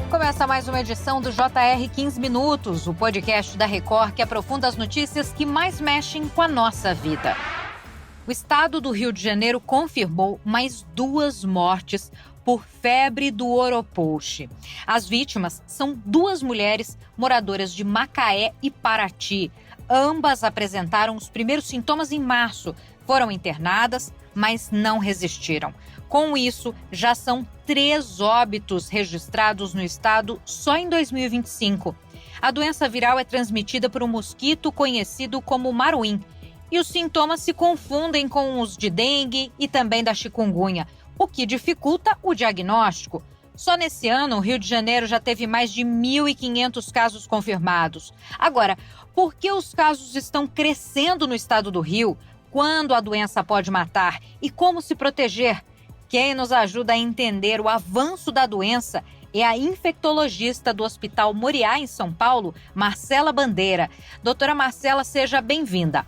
Começa mais uma edição do JR 15 Minutos, o podcast da Record que aprofunda as notícias que mais mexem com a nossa vida. O estado do Rio de Janeiro confirmou mais 2 mortes por febre do Oropouche. As vítimas são 2 mulheres moradoras de Macaé e Paraty. Ambas apresentaram os primeiros sintomas em março, foram internadas, mas não resistiram. Com isso, já são 3 óbitos registrados no estado só em 2025. A doença viral é transmitida por um mosquito conhecido como maruim. E os sintomas se confundem com os de dengue e também da chikungunya, o que dificulta o diagnóstico. Só nesse ano, o Rio de Janeiro já teve mais de 1.500 casos confirmados. Agora, por que os casos estão crescendo no estado do Rio? Quando a doença pode matar? E como se proteger? Quem nos ajuda a entender o avanço da doença é a infectologista do Hospital Moriá, em São Paulo, Marcela Bandeira. Doutora Marcela, seja bem-vinda.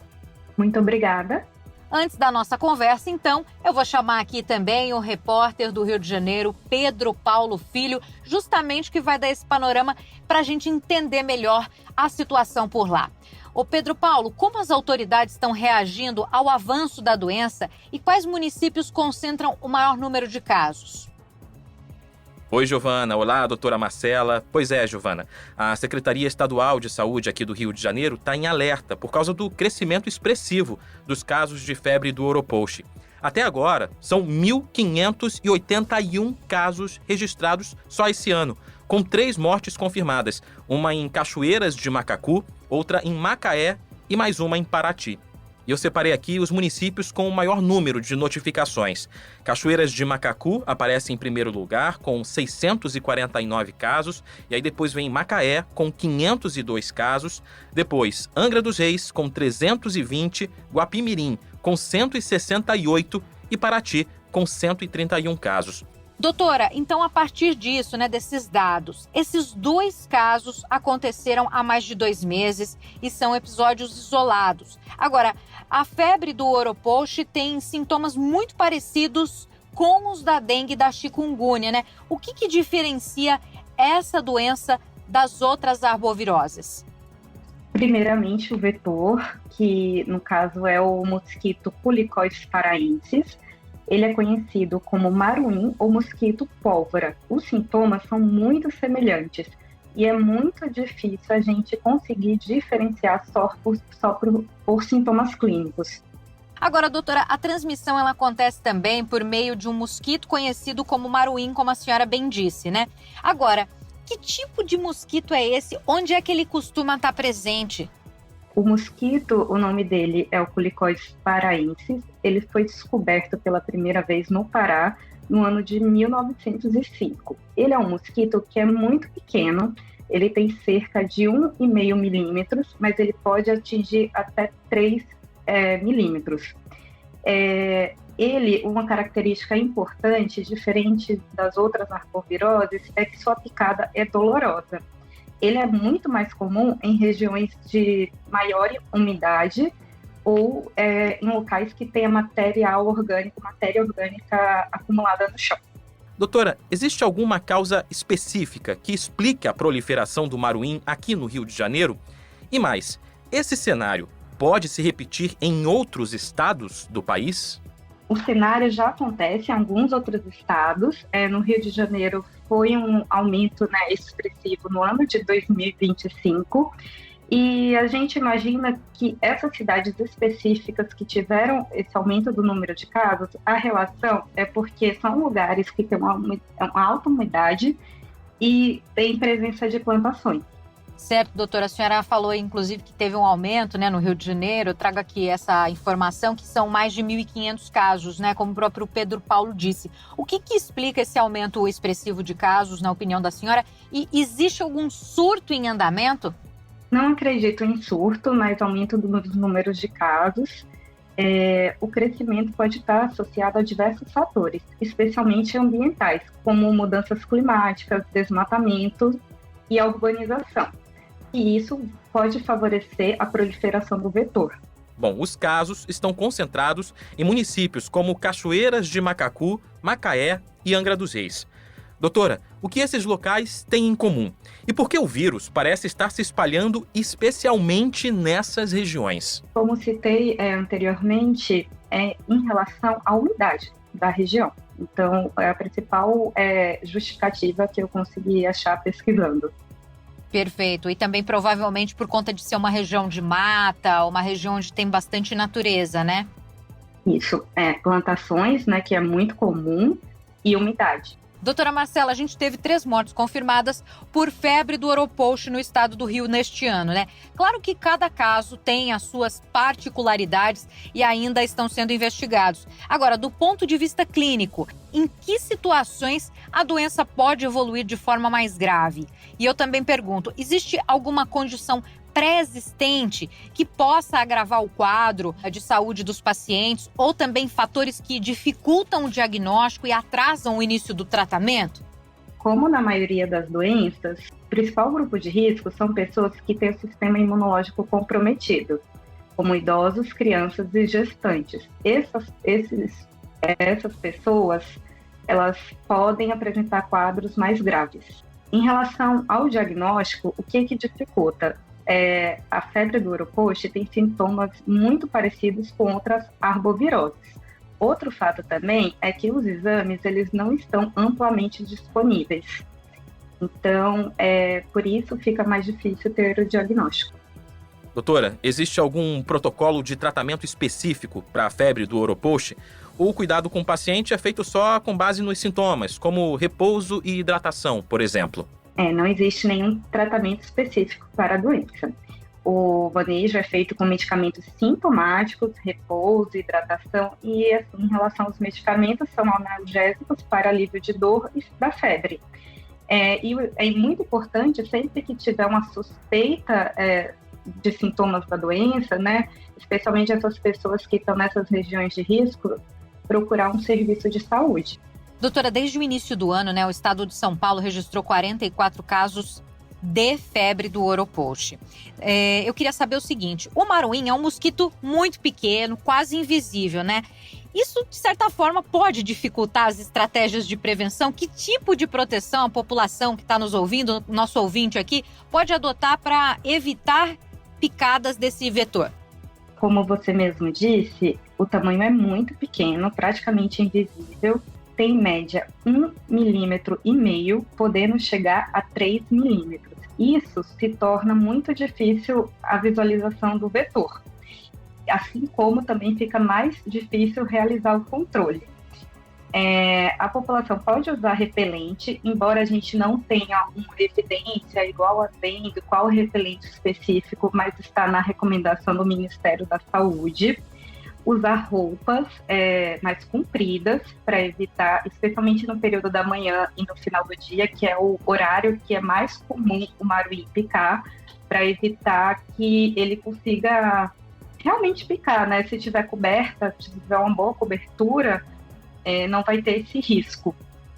Muito obrigada. Antes da nossa conversa, então, eu vou chamar aqui também o repórter do Rio de Janeiro, Pedro Paulo Filho, justamente que vai dar esse panorama para a gente entender melhor a situação por lá. Ô Pedro Paulo, como as autoridades estão reagindo ao avanço da doença e quais municípios concentram o maior número de casos? Oi, Giovana. Olá, doutora Marcela. Pois é, Giovana, a Secretaria Estadual de Saúde aqui do Rio de Janeiro está em alerta por causa do crescimento expressivo dos casos de febre do Oropouche. Até agora, são 1.581 casos registrados só esse ano, com 3 mortes confirmadas, uma em Cachoeiras de Macacu, outra em Macaé e mais uma em Paraty. E eu separei aqui os municípios com o maior número de notificações. Cachoeiras de Macacu aparece em primeiro lugar, com 649 casos. E aí depois vem Macaé, com 502 casos. Depois, Angra dos Reis, com 320. Guapimirim, com 168. E Paraty, com 131 casos. Doutora, então a partir disso, desses dados, esses 2 casos aconteceram há mais de 2 meses e são episódios isolados. Agora, a febre do Oropouche tem sintomas muito parecidos com os da dengue e da chikungunya, O que diferencia essa doença das outras arboviroses? Primeiramente, o vetor, que no caso é o mosquito Culicoides paraensis. Ele é conhecido como maruim ou mosquito pólvora. Os sintomas são muito semelhantes e é muito difícil a gente conseguir diferenciar só por sintomas clínicos. Agora, doutora, a transmissão ela acontece também por meio de um mosquito conhecido como maruim, como a senhora bem disse, Agora, que tipo de mosquito é esse? Onde é que ele costuma estar presente? O mosquito, o nome dele é o Culicoides paraensis. Ele foi descoberto pela primeira vez no Pará no ano de 1905. Ele é um mosquito que é muito pequeno, ele tem cerca de 1,5 milímetros, mas ele pode atingir até 3 milímetros. Uma característica importante, diferente das outras arboviroses, é que sua picada é dolorosa. Ele é muito mais comum em regiões de maior umidade ou em locais que tenha matéria orgânica acumulada no chão. Doutora, existe alguma causa específica que explique a proliferação do maruim aqui no Rio de Janeiro? E mais, esse cenário pode se repetir em outros estados do país? O cenário já acontece em alguns outros estados. No Rio de Janeiro foi um aumento expressivo no ano de 2025. E a gente imagina que essas cidades específicas que tiveram esse aumento do número de casos, a relação é porque são lugares que têm uma alta umidade e tem presença de plantações. Certo, doutora, a senhora falou inclusive que teve um aumento no Rio de Janeiro. Eu trago aqui essa informação que são mais de 1.500 casos, como o próprio Pedro Paulo disse. O que explica esse aumento expressivo de casos, na opinião da senhora? E existe algum surto em andamento? Não acredito em surto, mas aumento dos números de casos. O crescimento pode estar associado a diversos fatores, especialmente ambientais, como mudanças climáticas, desmatamento e a urbanização. E isso pode favorecer a proliferação do vetor. Bom, os casos estão concentrados em municípios como Cachoeiras de Macacu, Macaé e Angra dos Reis. Doutora, o que esses locais têm em comum? E por que o vírus parece estar se espalhando especialmente nessas regiões? Como citei anteriormente, é em relação à umidade da região. Então, é a principal justificativa que eu consegui achar pesquisando. Perfeito. E também provavelmente por conta de ser uma região de mata, uma região onde tem bastante natureza, né? Isso, plantações, né, que é muito comum, e umidade. Doutora Marcela, a gente teve 3 mortes confirmadas por febre do Oropouche no estado do Rio neste ano, né? Claro que cada caso tem as suas particularidades e ainda estão sendo investigados. Agora, do ponto de vista clínico, em que situações a doença pode evoluir de forma mais grave? E eu também pergunto, existe alguma condição pré-existente que possa agravar o quadro de saúde dos pacientes ou também fatores que dificultam o diagnóstico e atrasam o início do tratamento? Como na maioria das doenças, o principal grupo de risco são pessoas que têm o sistema imunológico comprometido, como idosos, crianças e gestantes. Essas pessoas, elas podem apresentar quadros mais graves. Em relação ao diagnóstico, o que dificulta? A febre do Oropouche tem sintomas muito parecidos com outras arboviroses. Outro fato também é que os exames eles não estão amplamente disponíveis. Então, por isso fica mais difícil ter o diagnóstico. Doutora, existe algum protocolo de tratamento específico para a febre do Oropouche? Ou o cuidado com o paciente é feito só com base nos sintomas, como repouso e hidratação, por exemplo? Não existe nenhum tratamento específico para a doença. O manejo é feito com medicamentos sintomáticos, repouso, hidratação e, assim, em relação aos medicamentos, são analgésicos para alívio de dor e da febre. E é muito importante, sempre que tiver uma suspeita de sintomas da doença, né, especialmente essas pessoas que estão nessas regiões de risco, procurar um serviço de saúde. Doutora, desde o início do ano, né, o estado de São Paulo registrou 44 casos de febre do Oropouche. Eu queria saber o seguinte, o maruim é um mosquito muito pequeno, quase invisível, né? Isso, de certa forma, pode dificultar as estratégias de prevenção? Que tipo de proteção a população que está nos ouvindo, nosso ouvinte aqui, pode adotar para evitar picadas desse vetor? Como você mesmo disse, o tamanho é muito pequeno, praticamente invisível, tem em média 1,5 milímetro, podendo chegar a 3 milímetros. Isso se torna muito difícil a visualização do vetor, assim como também fica mais difícil realizar o controle. A população pode usar repelente, embora a gente não tenha uma evidência igual a dengue, qual repelente específico, mas está na recomendação do Ministério da Saúde. Usar roupas mais compridas para evitar, especialmente no período da manhã e no final do dia, que é o horário que é mais comum o maruim picar, para evitar que ele consiga realmente picar, né? Se tiver coberta, se tiver uma boa cobertura, não vai ter esse risco.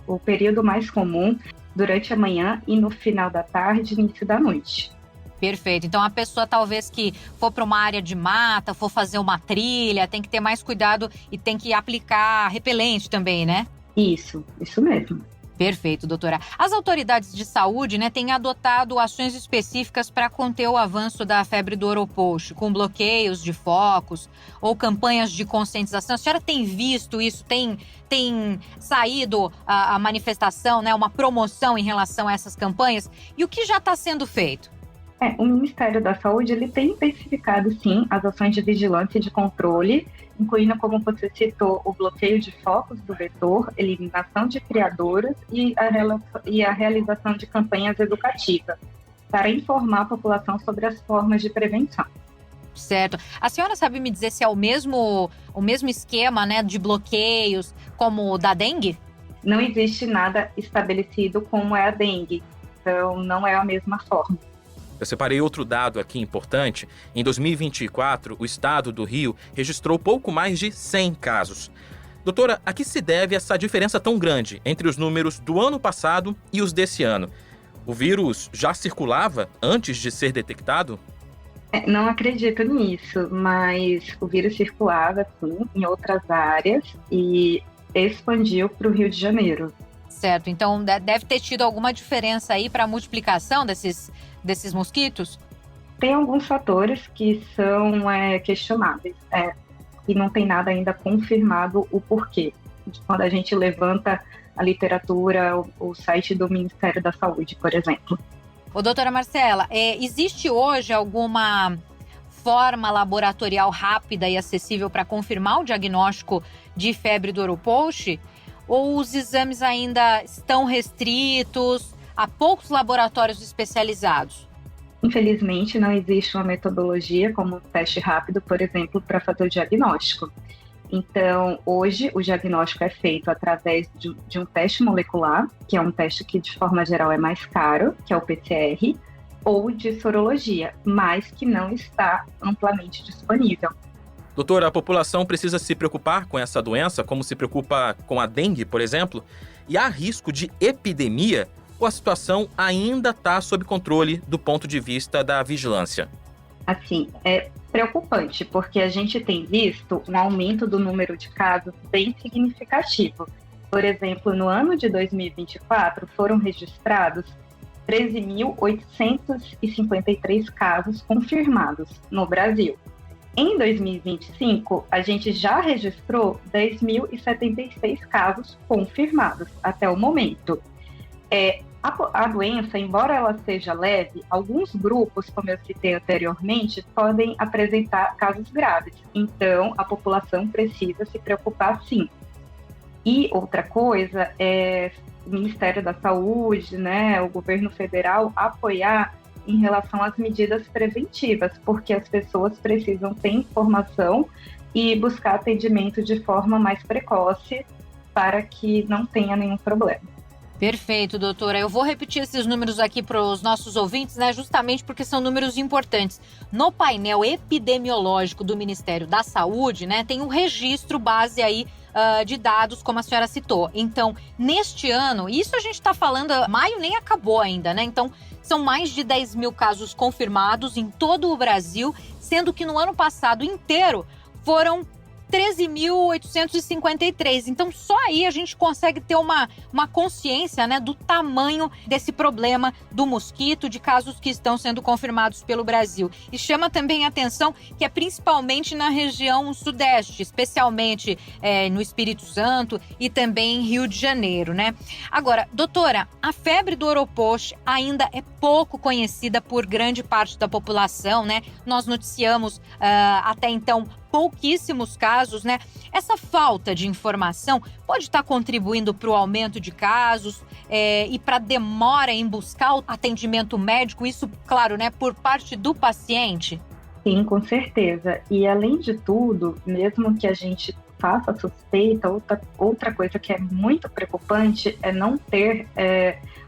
O período mais comum durante a manhã e no final da tarde e início da noite. Perfeito. Então, a pessoa talvez que for para uma área de mata, for fazer uma trilha, tem que ter mais cuidado e tem que aplicar repelente também, né? Isso mesmo. Perfeito, doutora. As autoridades de saúde, né, têm adotado ações específicas para conter o avanço da febre do Oropouche, com bloqueios de focos ou campanhas de conscientização. A senhora tem visto isso? Tem saído a manifestação, né, uma promoção em relação a essas campanhas? E o que já está sendo feito? O Ministério da Saúde ele tem intensificado, sim, as ações de vigilância e de controle, incluindo, como você citou, o bloqueio de focos do vetor, eliminação de criadoras e a realização de campanhas educativas, para informar a população sobre as formas de prevenção. Certo. A senhora sabe me dizer se é o mesmo esquema, né, de bloqueios como o da dengue? Não existe nada estabelecido como é a dengue, então não é a mesma forma. Eu separei outro dado aqui importante. Em 2024, o estado do Rio registrou pouco mais de 100 casos. Doutora, a que se deve essa diferença tão grande entre os números do ano passado e os desse ano? O vírus já circulava antes de ser detectado? Não acredito nisso, mas o vírus circulava, sim, em outras áreas e expandiu para o Rio de Janeiro. Certo, então deve ter tido alguma diferença aí para a multiplicação desses mosquitos? Tem alguns fatores que são questionáveis, e não tem nada ainda confirmado o porquê. Quando a gente levanta a literatura, o site do Ministério da Saúde, por exemplo. Ô, doutora Marcela, existe hoje alguma forma laboratorial rápida e acessível para confirmar o diagnóstico de febre do Oropouche? Ou os exames ainda estão restritos a poucos laboratórios especializados? Infelizmente, não existe uma metodologia como um teste rápido, por exemplo, para fazer o diagnóstico. Então, hoje, o diagnóstico é feito através de um teste molecular, que é um teste que, de forma geral, é mais caro, que é o PCR, ou de sorologia, mas que não está amplamente disponível. Doutora, a população precisa se preocupar com essa doença, como se preocupa com a dengue, por exemplo? E há risco de epidemia ou a situação ainda está sob controle do ponto de vista da vigilância? Assim, é preocupante, porque a gente tem visto um aumento do número de casos bem significativo. Por exemplo, no ano de 2024, foram registrados 13.853 casos confirmados no Brasil. Em 2025, a gente já registrou 10.076 casos confirmados até o momento. A doença, embora ela seja leve, alguns grupos, como eu citei anteriormente, podem apresentar casos graves. Então, a população precisa se preocupar, sim. E outra coisa é o Ministério da Saúde, o governo federal, apoiar em relação às medidas preventivas, porque as pessoas precisam ter informação e buscar atendimento de forma mais precoce para que não tenha nenhum problema. Perfeito, doutora. Eu vou repetir esses números aqui para os nossos ouvintes, justamente porque são números importantes. No painel epidemiológico do Ministério da Saúde, tem um registro base aí de dados, como a senhora citou. Então, neste ano, isso a gente está falando, maio nem acabou ainda, Então, são mais de 10 mil casos confirmados em todo o Brasil, sendo que no ano passado inteiro foram 13.853. Então, só aí a gente consegue ter uma consciência, do tamanho desse problema do mosquito, de casos que estão sendo confirmados pelo Brasil. E chama também a atenção que é principalmente na região sudeste, especialmente no Espírito Santo e também em Rio de Janeiro, Agora, doutora, a febre do Oropouche ainda é pouco conhecida por grande parte da população, Nós noticiamos até então pouquíssimos casos, Essa falta de informação pode estar contribuindo para o aumento de casos e para a demora em buscar o atendimento médico, isso, claro, por parte do paciente? Sim, com certeza. E, além de tudo, mesmo que a gente faça suspeita, outra coisa que é muito preocupante é não ter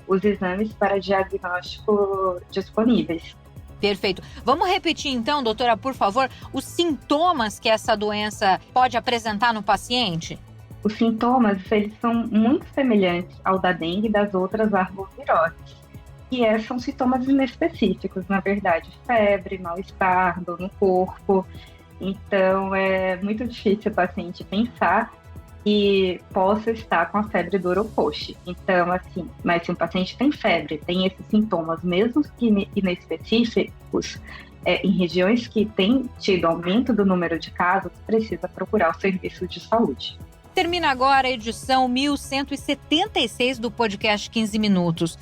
os exames para diagnóstico disponíveis. Perfeito. Vamos repetir então, doutora, por favor, os sintomas que essa doença pode apresentar no paciente? Os sintomas, eles são muito semelhantes ao da dengue e das outras arboviroses. E são sintomas inespecíficos, na verdade. Febre, mal-estar, dor no corpo. Então, é muito difícil o paciente pensar que possa estar com a febre do Oropouche. Então, assim, mas se um paciente tem febre, tem esses sintomas, mesmo que inespecíficos, em regiões que têm tido aumento do número de casos, precisa procurar o serviço de saúde. Termina agora a edição 1176 do podcast 15 Minutos.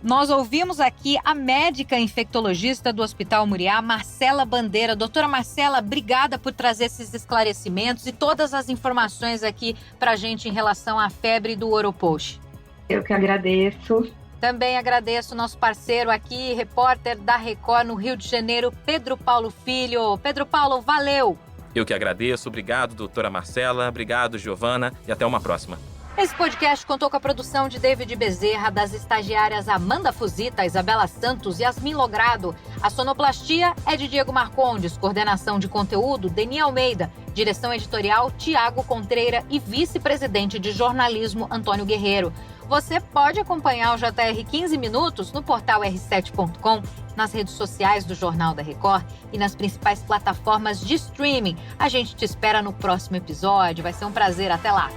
Nós ouvimos aqui a médica infectologista do Hospital Muriá, Marcela Bandeira. Doutora Marcela, obrigada por trazer esses esclarecimentos e todas as informações aqui para a gente em relação à febre do Oropouche. Eu que agradeço. Também agradeço o nosso parceiro aqui, repórter da Record no Rio de Janeiro, Pedro Paulo Filho. Pedro Paulo, valeu! Eu que agradeço. Obrigado, doutora Marcela. Obrigado, Giovana. E até uma próxima. Esse podcast contou com a produção de David Bezerra, das estagiárias Amanda Fusita, Isabela Santos e Yasmin Logrado. A sonoplastia é de Diego Marcondes, coordenação de conteúdo, Deni Almeida, direção editorial, Tiago Contreira e vice-presidente de jornalismo, Antônio Guerreiro. Você pode acompanhar o JR 15 Minutos no portal r7.com, nas redes sociais do Jornal da Record e nas principais plataformas de streaming. A gente te espera no próximo episódio. Vai ser um prazer. Até lá!